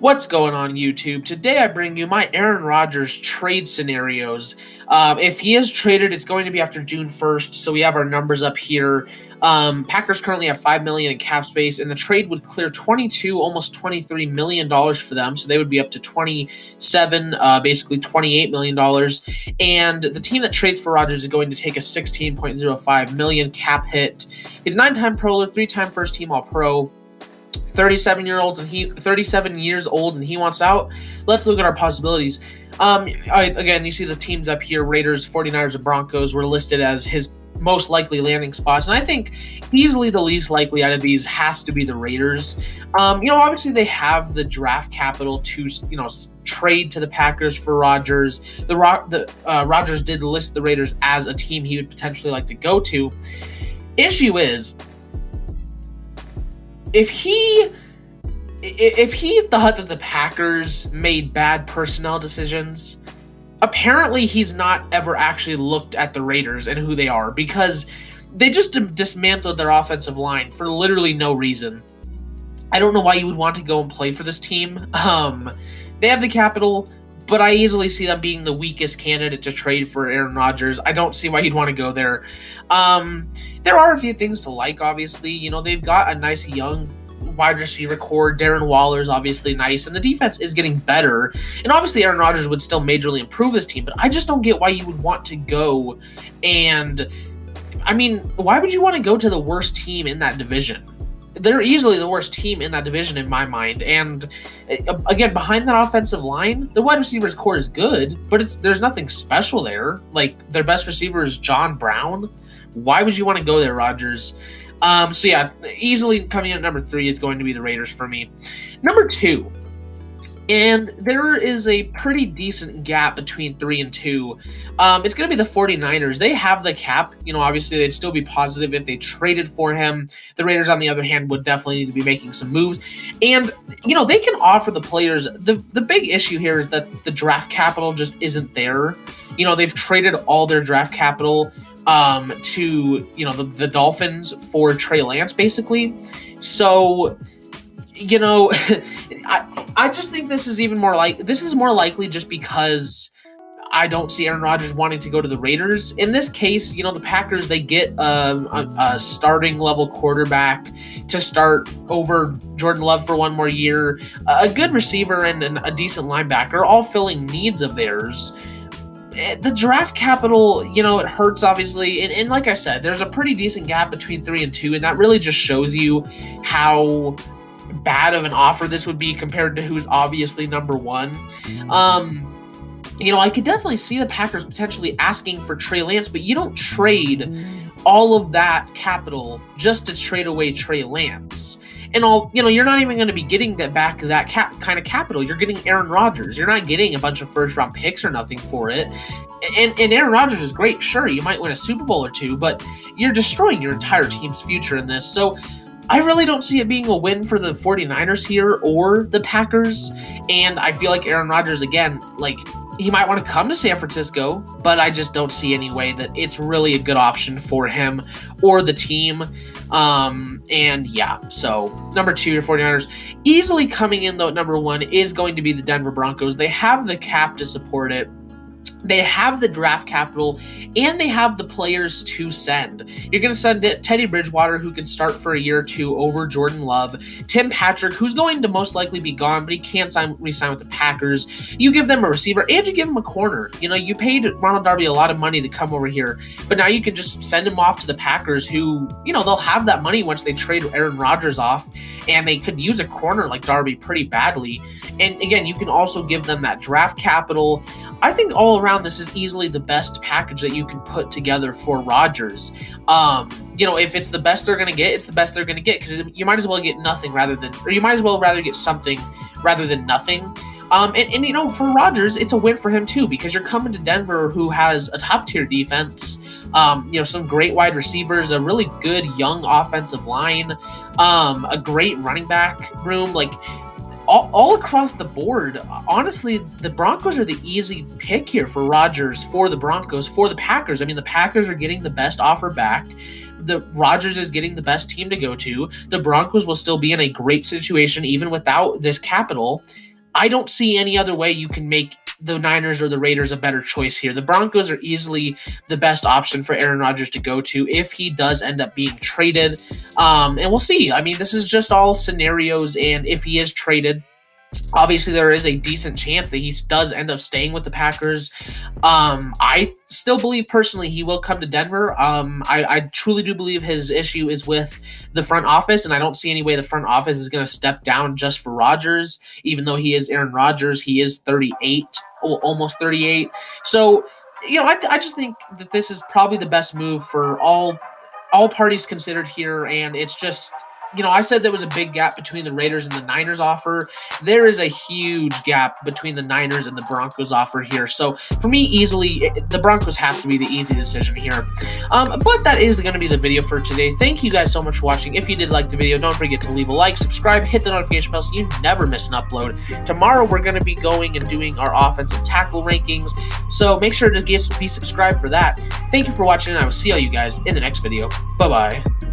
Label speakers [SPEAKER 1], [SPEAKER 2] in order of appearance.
[SPEAKER 1] What's going on YouTube? Today I bring you my Aaron Rodgers trade scenarios. If he is traded, it's going to be after June 1st, so we have our numbers up here. Packers currently have $5 million in cap space, and the trade would clear almost $23 million for them, so they would be up to 27, basically $28 million. And the team that trades for Rodgers is going to take a $16.05 million cap hit. He's a 9-time Pro, 3-time first-team All-Pro. 37 years old and he wants out. Let's look at our possibilities. Again, you see the teams up here: Raiders, 49ers, and Broncos were listed as his most likely landing spots, and I think easily the least likely out of these has to be the Raiders. Obviously they have the draft capital to trade to the Packers for Rodgers. Rodgers did list the Raiders as a team he would potentially like to go to. Issue is, if he thought that the Packers made bad personnel decisions, apparently he's not ever actually looked at the Raiders and who they are, because they just dismantled their offensive line for literally no reason. I don't know why you would want to go and play for this team. They have the capital, but I easily see them being the weakest candidate to trade for Aaron Rodgers. I don't see why you'd want to go there. There are a few things to like, obviously. They've got a nice young wide receiver core. Darren Waller's obviously nice, and the defense is getting better. And obviously Aaron Rodgers would still majorly improve this team, but I just don't get why you would want to go and... why would you want to go to the worst team in that division? They're easily the worst team in that division in my mind. And again, behind that offensive line, the wide receivers core is good, but there's nothing special there. Like, their best receiver is John Brown. Why would you want to go there, Rodgers? So yeah, easily coming in at number 3 is going to be the Raiders for me. Number 2. And there is a pretty decent gap between 3 and 2. It's going to be the 49ers. They have the cap. Obviously, they'd still be positive if they traded for him. The Raiders, on the other hand, would definitely need to be making some moves. And, they can offer the players. The big issue here is that the draft capital just isn't there. They've traded all their draft capital to, the Dolphins for Trey Lance, basically. So... I just think this is more likely just because I don't see Aaron Rodgers wanting to go to the Raiders. In this case, the Packers, they get a starting level quarterback to start over Jordan Love for one more year, a good receiver and a decent linebacker, all filling needs of theirs. The draft capital, it hurts, obviously. And like I said, there's a pretty decent gap between 3 and 2, and that really just shows you how bad of an offer this would be compared to who's obviously number 1. I could definitely see the Packers potentially asking for Trey Lance, but you don't trade all of that capital just to trade away Trey Lance. And you're not even going to be getting that kind of capital. You're getting Aaron Rodgers. You're not getting a bunch of first-round picks or nothing for it. And Aaron Rodgers is great. Sure, you might win a Super Bowl or 2, but you're destroying your entire team's future in this. So I really don't see it being a win for the 49ers here or the Packers. And I feel like Aaron Rodgers, again, he might want to come to San Francisco, but I just don't see any way that it's really a good option for him or the team. And yeah, so number 2, your 49ers. Easily coming in, though, at number 1 is going to be the Denver Broncos. They have the cap to support it. They have the draft capital, and they have the players to send. You're going to send Teddy Bridgewater, who can start for a year or 2 over Jordan Love. Tim Patrick, who's going to most likely be gone, but he can't re-sign with the Packers. You give them a receiver, and you give them a corner. You paid Ronald Darby a lot of money to come over here, but now you can just send him off to the Packers, who, they'll have that money once they trade Aaron Rodgers off, and they could use a corner like Darby pretty badly. And again, you can also give them that draft capital. I think all around this is easily the best package that you can put together for Rodgers. If it's the best they're going to get, it's the best they're going to get, because you might as well get nothing you might as well rather get something rather than nothing. And for Rodgers, it's a win for him too, because you're coming to Denver, who has a top tier defense, some great wide receivers, a really good young offensive line, a great running back room, all across the board. Honestly, the Broncos are the easy pick here for Rodgers, for the Broncos, for the Packers. The Packers are getting the best offer back. The Rodgers is getting the best team to go to. The Broncos will still be in a great situation even without this capital. I don't see any other way you can make the Niners or the Raiders a better choice here. The Broncos are easily the best option for Aaron Rodgers to go to if he does end up being traded. And we'll see. I mean, this is just all scenarios, and if he is traded, obviously there is a decent chance that he does end up staying with the Packers. I still believe personally he will come to Denver. I truly do believe his issue is with the front office, and I don't see any way the front office is going to step down just for Rodgers, even though he is Aaron Rodgers. He is 38, almost 38. So, I just think that this is probably the best move for all parties considered here, and it's just, I said there was a big gap between the Raiders and the Niners offer. There is a huge gap between the Niners and the Broncos offer here. So for me, easily, the Broncos have to be the easy decision here. But that is going to be the video for today. Thank you guys so much for watching. If you did like the video, don't forget to leave a like, subscribe, hit the notification bell so you never miss an upload. Tomorrow, we're going to be going and doing our offensive tackle rankings. So make sure to be subscribed for that. Thank you for watching, and I will see all you guys in the next video. Bye-bye.